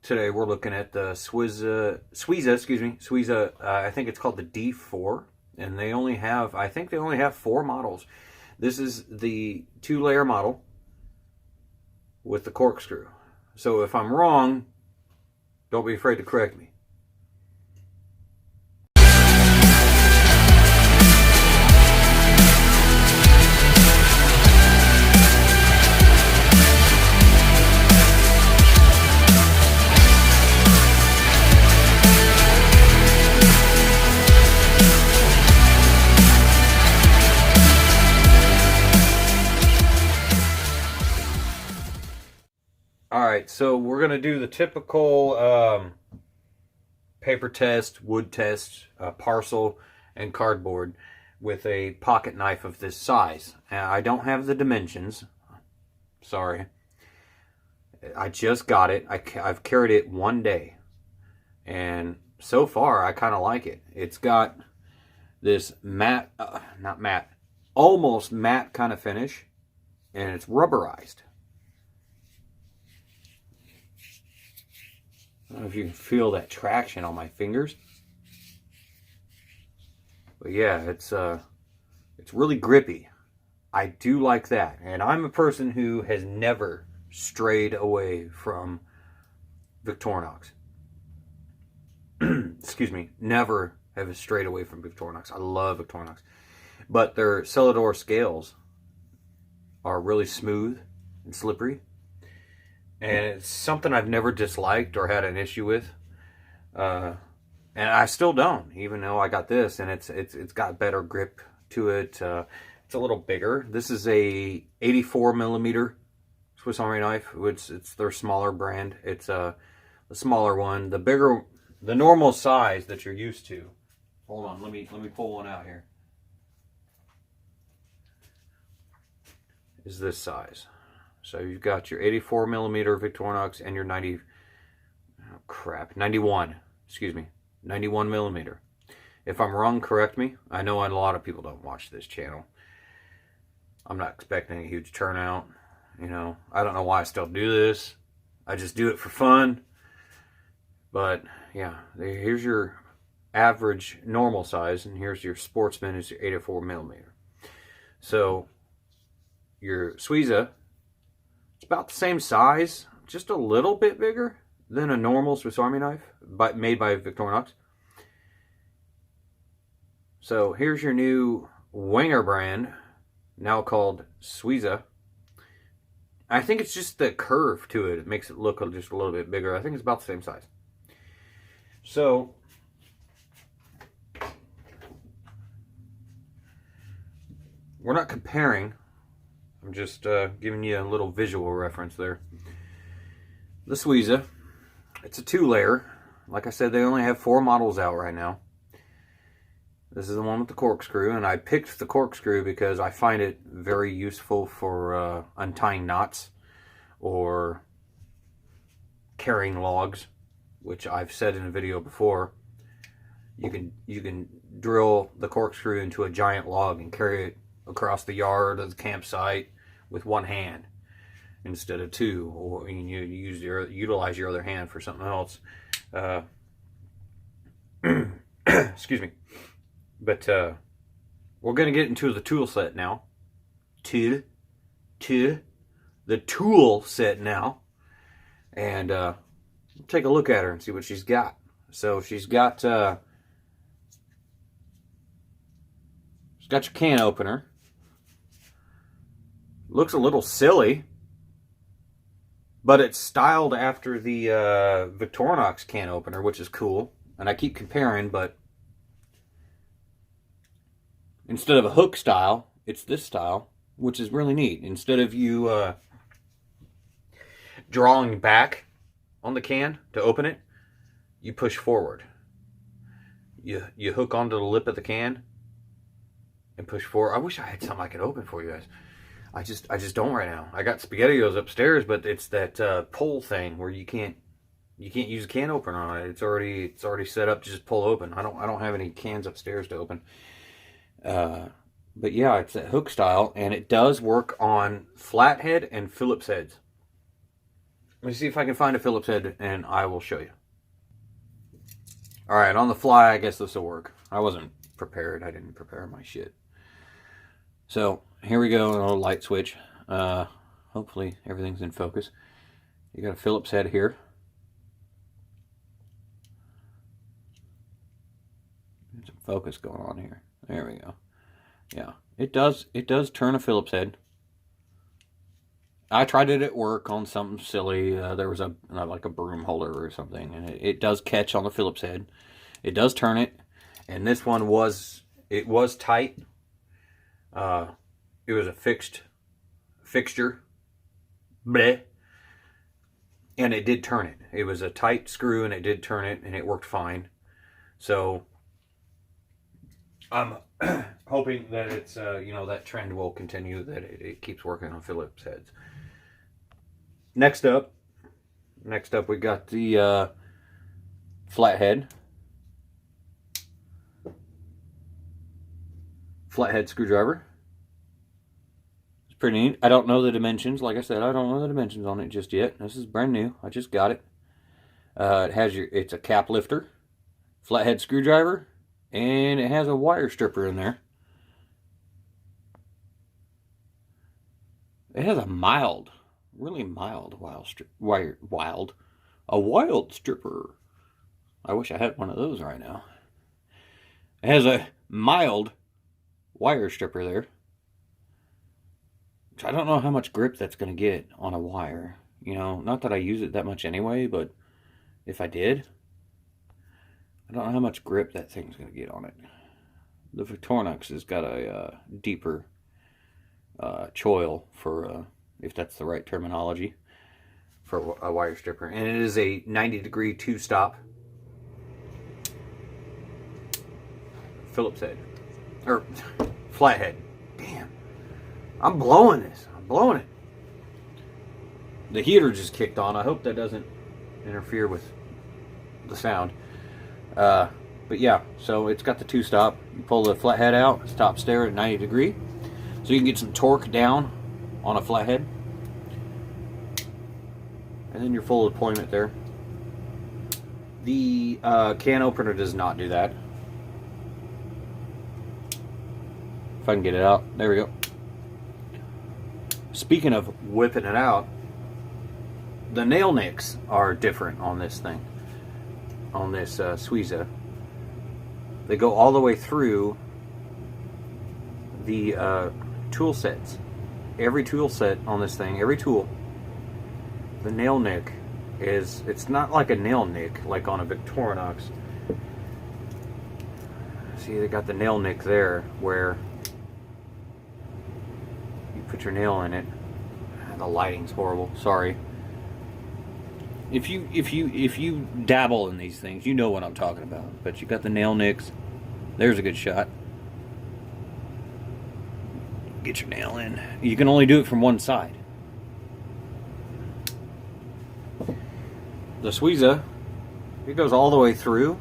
Today we're looking at the Swiza, I think it's called the D4, and they only have, I think they only have 4 models. This is the 2-layer model with the corkscrew. So if I'm wrong, don't be afraid to correct me. Alright, so we're going to do the typical paper test, wood test, parcel, and cardboard with a pocket knife of this size. I don't have the dimensions. Sorry. I just got it. I've carried it one day. And so far, I kind of like it. It's got this matte, not matte, almost matte kind of finish. And it's rubberized. I don't know if you can feel that traction on my fingers. But yeah, it's really grippy. I do like that. And I'm a person who has never strayed away from Victorinox. Excuse me. Never have strayed away from Victorinox. I love Victorinox. But their Celador scales are really smooth and slippery. And it's something I've never disliked or had an issue with. And I still don't, even though I got this, and it's got better grip to it. It's a little bigger. This is a 84 millimeter Swiss Army knife. It's their smaller brand. It's the smaller one. The bigger, the normal size that you're used to. Hold on, let me pull one out here. Is this size. So you've got your 84 millimeter Victorinox and your 91 millimeter. If I'm wrong, correct me. I know a lot of people don't watch this channel. I'm not expecting a huge turnout. You know, I don't know why I still do this. I just do it for fun. But yeah, here's your average normal size, and here's your sportsman is your 84 millimeter. So your Swiza, it's about the same size, just a little bit bigger than a normal Swiss Army knife made by Victorinox. So here's your new Wenger brand, now called Swiza. I think it's just the curve to it. It makes it look just a little bit bigger. I think it's about the same size. So we're not comparing. I'm just giving you a little visual reference there. The Swiza, it's a 2-layer. Like I said, they only have 4 models out right now. This is the one with the corkscrew, and I picked the corkscrew because I find it very useful for untying knots or carrying logs, which I've said in a video before. You can drill the corkscrew into a giant log and carry it across the yard of the campsite with one hand instead of 2, or you utilize your other hand for something else. Excuse me. But we're going to get into the tool set now. The tool set now. And take a look at her and see what she's got. So she's got your can opener. Looks a little silly, but it's styled after the Victorinox can opener, which is cool. And I keep comparing, but instead of a hook style, it's this style, which is really neat. Instead of you drawing back on the can to open it, you push forward. You hook onto the lip of the can and push forward. I wish I had something I could open for you guys. I just don't right now. I got SpaghettiOs upstairs, but it's that pull thing where you can't use a can opener on it. It's already set up to just pull open. I don't have any cans upstairs to open. But yeah, it's that hook style, and it does work on flathead and Phillips heads. Let me see if I can find a Phillips head, and I will show you. All right, on the fly, I guess this will work. I wasn't prepared. I didn't prepare my shit. So here we go, a little light switch. Hopefully everything's in focus. You got a Phillips head here. There's some focus going on here. There we go. Yeah, it does turn a Phillips head. I tried it at work on something silly. There was like a broom holder or something, and it does catch on the Phillips head. It does turn it, and this one was tight. It was a fixture, bleh, and it did turn it. It was a tight screw, and it did turn it, and it worked fine. So I'm hoping that it's that trend will continue, that it keeps working on Phillips heads. Next up we got the flathead screwdriver. It's pretty neat. I don't know the dimensions. Like I said, I don't know the dimensions on it just yet. This is brand new. I just got it. It's a cap lifter, flathead screwdriver, and it has a wire stripper in there. It has a really mild wild stripper. I wish I had one of those right now. It has a mild wire stripper there. Which I don't know how much grip that's going to get on a wire. Not that I use it that much anyway, but if I did, I don't know how much grip that thing's going to get on it. The Victorinox has got a deeper choil, for if that's the right terminology, for a wire stripper, and it is a 90-degree two-stop Phillips head, or flathead. Damn, I'm blowing this. I'm blowing it. The heater just kicked on. I hope that doesn't interfere with the sound. But yeah, so it's got the two-stop. You pull the flathead out, it stops there at 90 degree, so you can get some torque down on a flathead. And then your full deployment there. The can opener does not do that. If I can get it out. There we go. Speaking of whipping it out, the nail nicks are different on this thing. On this Swiza. They go all the way through the tool sets. Every tool set on this thing, every tool, the nail nick it's not like a nail nick like on a Victorinox. See, they got the nail nick there where you put your nail in it. The lighting's horrible, sorry. If you dabble in these things, you know what I'm talking about. But you got the nail nicks. There's a good shot. Get your nail in. You can only do it from one side. The Swiza, it goes all the way through.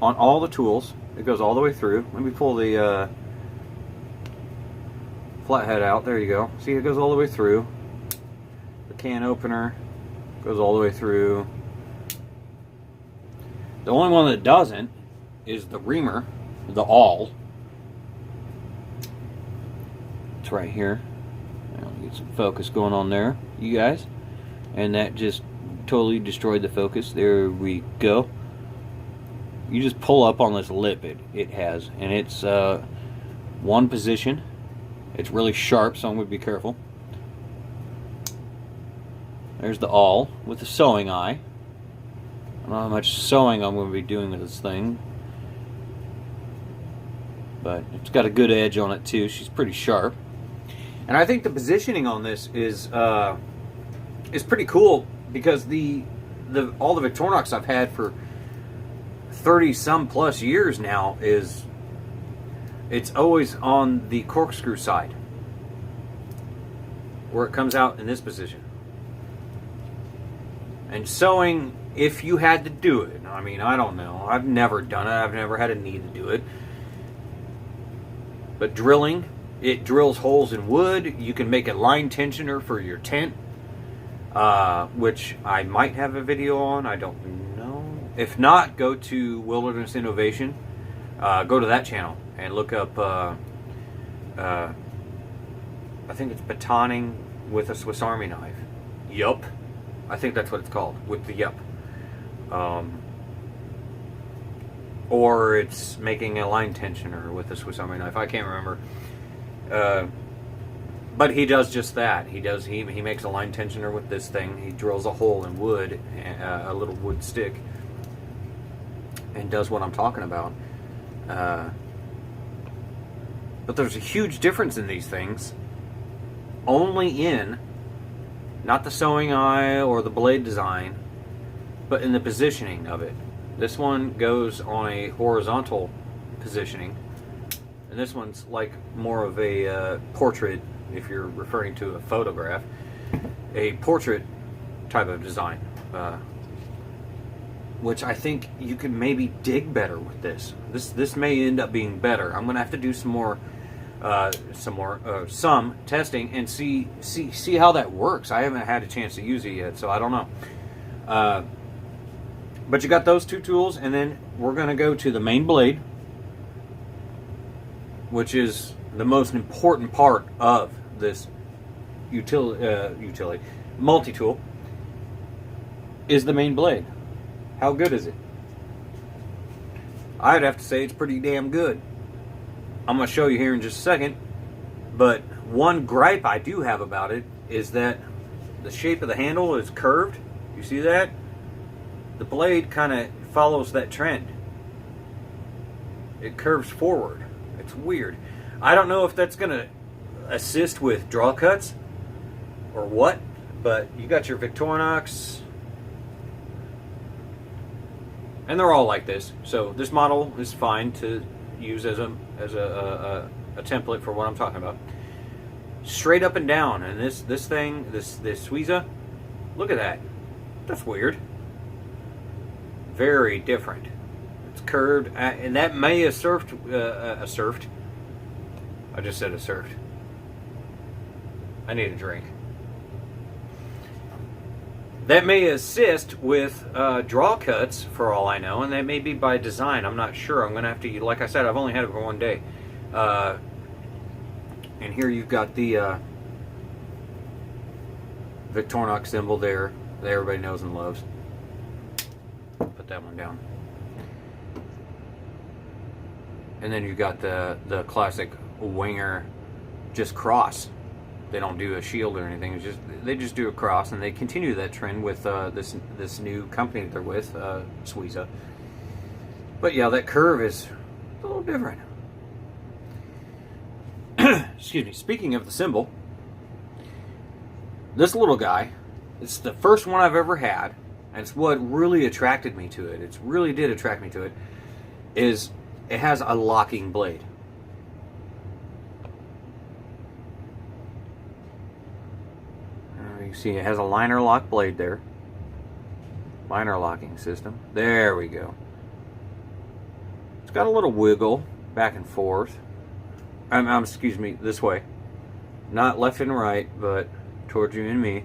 On all the tools, it goes all the way through. Let me pull the flathead out. There you go. See, it goes all the way through. The can opener goes all the way through. The only one that doesn't is the reamer, the awl. It's right here. I'll get some focus going on there, you guys. And that just totally destroyed the focus. There we go. You just pull up on this lip it has, and it's one position. It's really sharp, so I'm going to be careful. There's the awl with the sewing eye. I don't know how much sewing I'm going to be doing with this thing, but it's got a good edge on it too. She's pretty sharp, and I think the positioning on this is pretty cool, because all the Victorinox I've had for 30-some plus years now it's always on the corkscrew side, where it comes out in this position. And sewing, if you had to do it, I mean, I don't know. I've never done it. I've never had a need to do it. But drilling, It drills holes in wood. You can make a line tensioner for your tent, which I might have a video on. I don't know. If not, go to Wilderness Innovation. Go to that channel and look up, I think it's batoning with a Swiss Army knife. Yup. I think that's what it's called, with the yup. Or it's making a line tensioner with a Swiss Army knife. I can't remember. But he does just that. He makes a line tensioner with this thing. He drills a hole in wood, a little wood stick, and does what I'm talking about. But there's a huge difference in these things. Only in, not the sewing eye or the blade design, but in the positioning of it. This one goes on a horizontal positioning, and this one's like more of a portrait, if you're referring to a photograph, a portrait type of design, which I think you can maybe dig better with this. This may end up being better. I'm gonna have to do some testing and see how that works. I haven't had a chance to use it yet, so I don't know. But you got those two tools, and then we're going to go to the main blade, which is the most important part of this utility. Multi-tool is the main blade. How good is it? I'd have to say it's pretty damn good. I'm going to show you here in just a second, but one gripe I do have about it is that the shape of the handle is curved. You see that? The blade kind of follows that trend. It curves forward. It's weird. I don't know if that's going to assist with draw cuts or what, but you got your Victorinox, and they're all like this. So this model is fine to use as a template for what I'm talking about. Straight up and down, and this Swiza, look at that. That's weird. Very different. It's curved, and that may have surfed. I just said a surfed. I need a drink. That may assist with draw cuts, for all I know, and that may be by design. I'm not sure. I'm going to have to, like I said, I've only had it for one day. And here you've got the Victorinox symbol there that everybody knows and loves. Put that one down. And then you've got the classic Wenger just cross. They don't do a shield or anything. It's just, they just do a cross, and they continue that trend with this new company that they're with, Swiza. But yeah, that curve is a little different. Excuse me. Speaking of the symbol, this little guy, it's the first one I've ever had, and it's what really attracted me to it. It really did attract me to it. Is it has a locking blade. You see, it has a liner lock blade there. Liner locking system. There we go. It's got a little wiggle back and forth. Excuse me, this way. Not left and right, but towards you and me.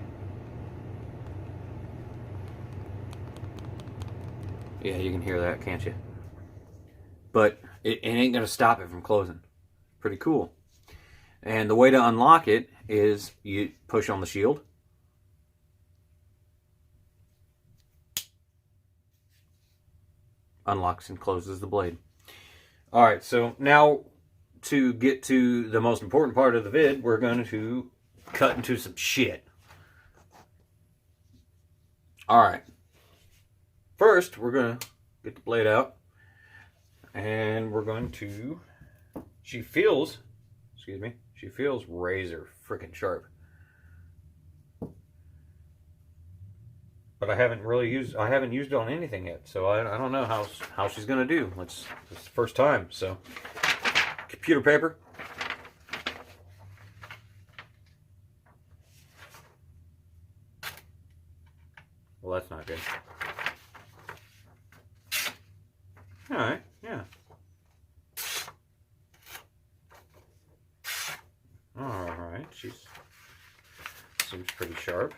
Yeah, you can hear that, can't you? But it ain't going to stop it from closing. Pretty cool. And the way to unlock it is you push on the shield. Unlocks and closes the blade. Alright, so now to get to the most important part of the vid, we're going to cut into some shit. Alright. First, we're going to get the blade out. And we're going to... She feels razor freaking sharp. But I haven't used it on anything yet, so I don't know how she's gonna do. It's the first time, so computer paper. Well, that's not good. All right, yeah. pretty sharp.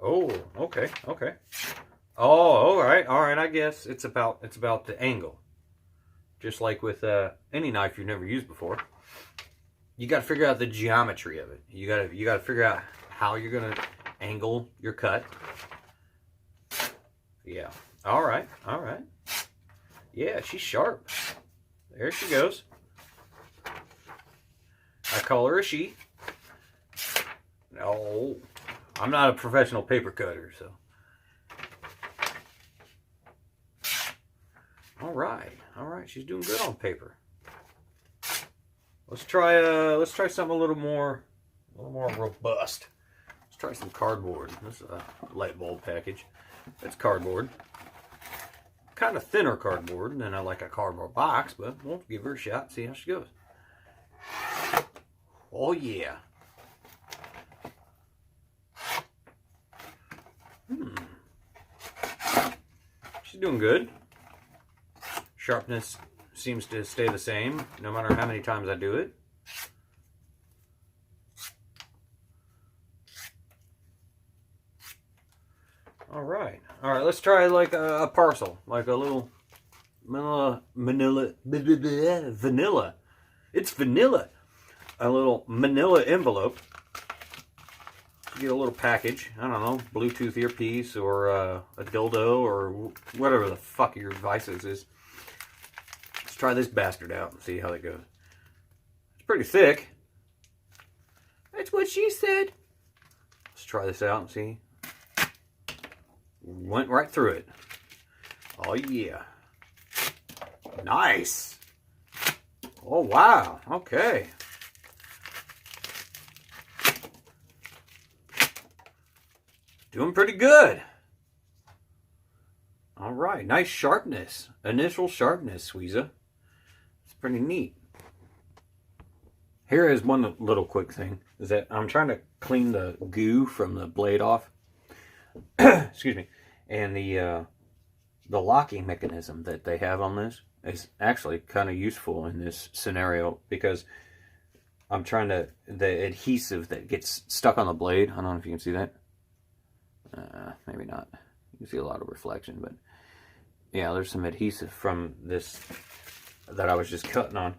Oh, okay, okay. Oh, all right. I guess it's about the angle. Just like with any knife you've never used before, you got to figure out the geometry of it. You got to figure out how you're gonna angle your cut. Yeah. All right. Yeah, she's sharp. There she goes. I call her a she. No, I'm not a professional paper cutter, so. All right. She's doing good on paper. Let's try something a little more robust. Let's try some cardboard. This is a light bulb package. It's cardboard. Kind of thinner cardboard than I like a cardboard box, but we'll give her a shot, see how she goes. Oh yeah. She's doing good. Sharpness seems to stay the same no matter how many times I do it. All right, let's try like a parcel, like a little vanilla. It's vanilla. A little manila envelope. You get a little package, I don't know, Bluetooth earpiece or a dildo or whatever the fuck your device is. Let's try this bastard out and see how it goes. It's pretty thick. That's what she said. Let's try this out and see. Went right through it. Oh yeah. Nice. Oh wow. Okay. Doing pretty good. All right. Nice sharpness. Initial sharpness, Swiza. It's pretty neat. Here is one little quick thing. Is that I'm trying to clean the goo from the blade off. Excuse me. And the locking mechanism that they have on this is actually kind of useful in this scenario because I'm trying to, the adhesive that gets stuck on the blade, I don't know if you can see that. Maybe not. You can see a lot of reflection, but yeah, there's some adhesive from this that I was just cutting on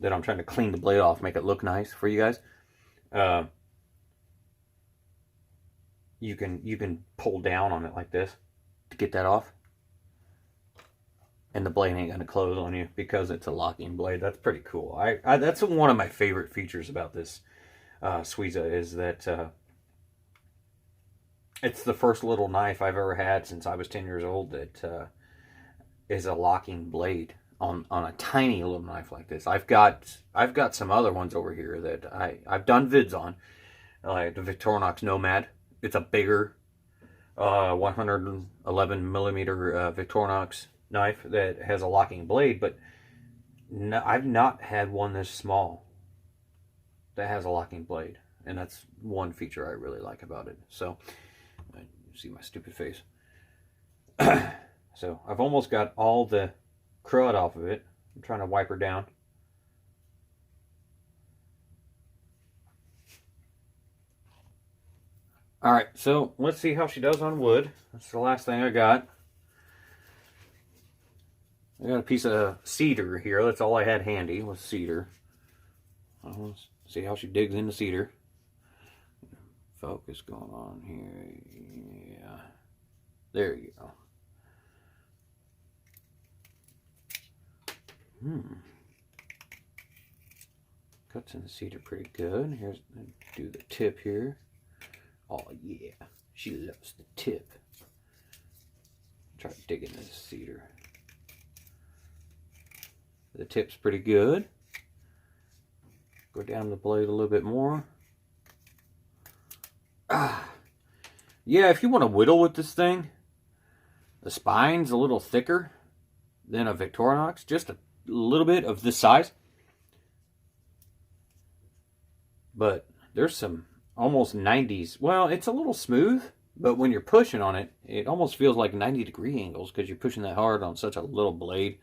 that I'm trying to clean the blade off, make it look nice for you guys. You can pull down on it like this to get that off, and the blade ain't gonna close on you because it's a locking blade. That's pretty cool. That's one of my favorite features about this Swiza is that it's the first little knife I've ever had since I was 10 years old that is a locking blade on a tiny little knife like this. I've got some other ones over here that I've done vids on, like the Victorinox Nomad. It's a bigger 111 millimeter Victorinox knife that has a locking blade, but no, I've not had one this small that has a locking blade, and that's one feature I really like about it. So, you see my stupid face. So I've almost got all the crud off of it. I'm trying to wipe her down. All right, so let's see how she does on wood. That's the last thing I got. I got a piece of cedar here. That's all I had handy was cedar. Let's see how she digs into cedar. Focus going on here. Yeah. There you go. Cuts in the cedar pretty good. Here's do the tip here. Oh yeah, she loves the tip. Try to dig into the cedar. The tip's pretty good. Go down the blade a little bit more. Yeah, if you want to whittle with this thing, the spine's a little thicker than a Victorinox, just a little bit of this size. But there's some almost 90s. Well, it's a little smooth, but when you're pushing on it, it almost feels like 90-degree angles because you're pushing that hard on such a little blade.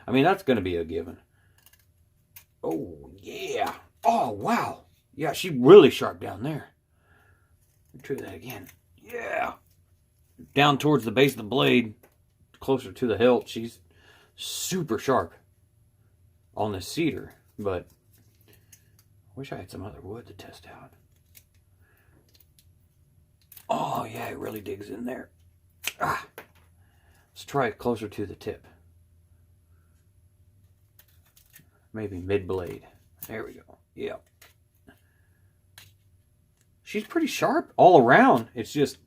I mean, that's going to be a given. Oh, yeah. Oh, wow. Yeah, she's really sharp down there. Let me try that again. Yeah. Down towards the base of the blade, closer to the hilt, she's super sharp on the cedar. But I wish I had some other wood to test out. Oh, yeah, it really digs in there. Ah. Let's try it closer to the tip. Maybe mid-blade. There we go. Yeah. She's pretty sharp all around. It's just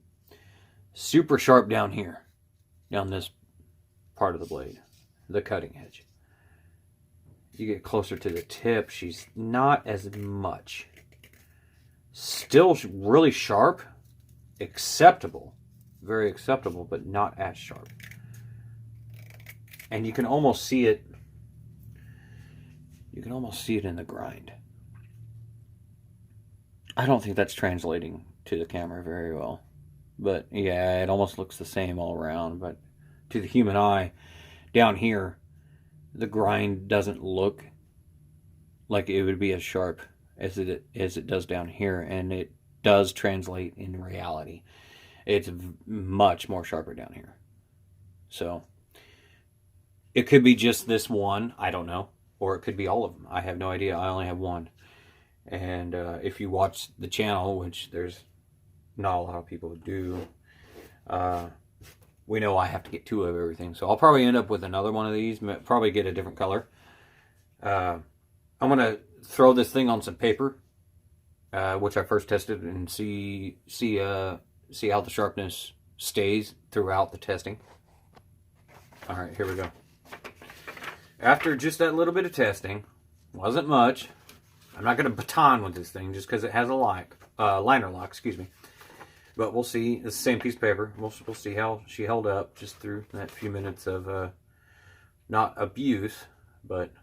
super sharp down here. Down this part of the blade. The cutting edge. You get closer to the tip, she's not as much. Still really sharp. Acceptable. Very acceptable, but not as sharp. And you can almost see it. You can almost see it in the grind. I don't think that's translating to the camera very well. But yeah, it almost looks the same all around. But to the human eye, down here, the grind doesn't look like it would be as sharp as it does down here. And it does translate in reality. It's much more sharper down here. So it could be just this one. I don't know. Or it could be all of them. I have no idea. I only have one. And if you watch the channel, which there's not a lot of people who do, we know I have to get 2 of everything. So I'll probably end up with another one of these. Probably get a different color. I'm going to throw this thing on some paper, which I first tested, and see how the sharpness stays throughout the testing. All right, here we go. After just that little bit of testing, wasn't much. I'm not going to baton with this thing just because it has a liner lock, excuse me. But we'll see. It's the same piece of paper. We'll see how she held up just through that few minutes of not abuse, but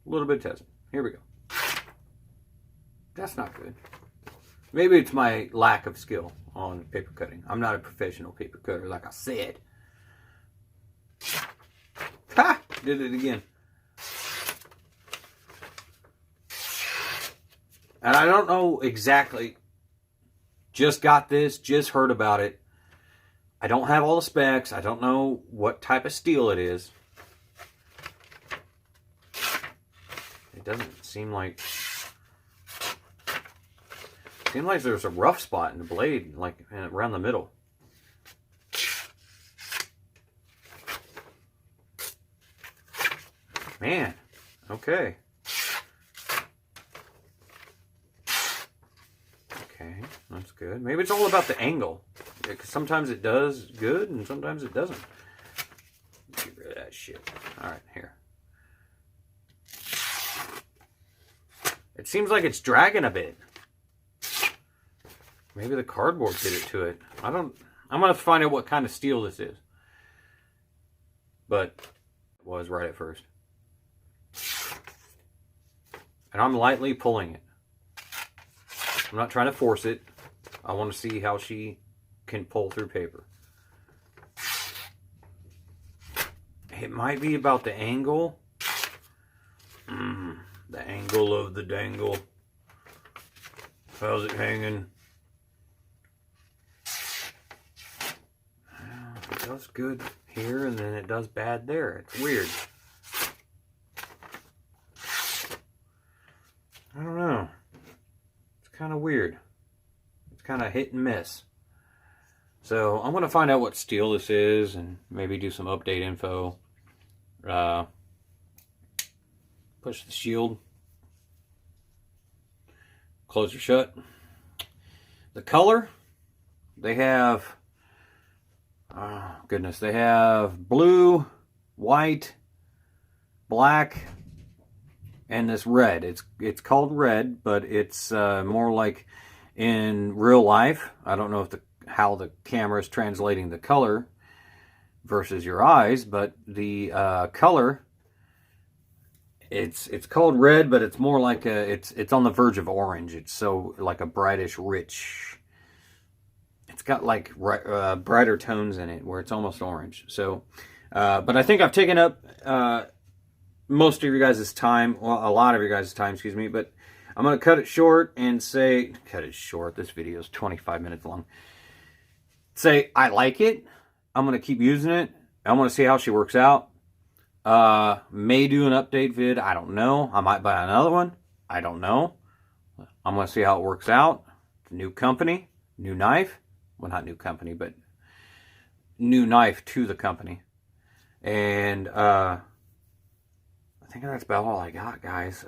a little bit of testing. Here we go. That's not good. Maybe it's my lack of skill on paper cutting. I'm not a professional paper cutter, like I said. Ha! Did it again. And I don't know exactly. Just got this. Just heard about it. I don't have all the specs. I don't know what type of steel it is. It doesn't seem like... Seems like there's a rough spot in the blade, like around the middle. Man, okay. Okay, that's good. Maybe it's all about the angle. Because sometimes it does good and sometimes it doesn't. Get rid of that shit. Alright, here. It seems like it's dragging a bit. Maybe the cardboard did it to it. I'm going to find out what kind of steel this is. But it was right at first. And I'm lightly pulling it. I'm not trying to force it. I want to see how she can pull through paper. It might be about the angle. The angle of the dangle. How's it hanging? It does good here and then it does bad there. It's weird. I don't know. It's kind of weird. It's kind of hit and miss. So I'm going to find out what steel this is and maybe do some update info. Push the shield. Close her shut. The color, they have, oh goodness, they have blue, white, black, and this red. It's called red, but it's more like in real life. I don't know if how the camera is translating the color versus your eyes, but the color, it's called red, but it's more like it's on the verge of orange. It's so like a brightish, rich. It's got like brighter tones in it where it's almost orange. So, but I think I've taken up most of your guys' time, well, a lot of your guys' time, excuse me, but I'm going to cut it short and say, cut it short. This video is 25 minutes long. Say, I like it. I'm going to keep using it. I want to see how she works out. May do an update vid. I don't know. I might buy another one. I don't know. I'm going to see how it works out. New company, new knife. Well, not new company, but new knife to the company. And I think that's about all I got, guys.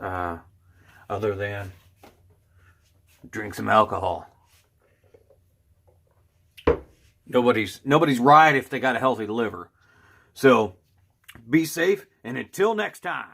Other than drink some alcohol. Nobody's right if they got a healthy liver. So be safe, and until next time.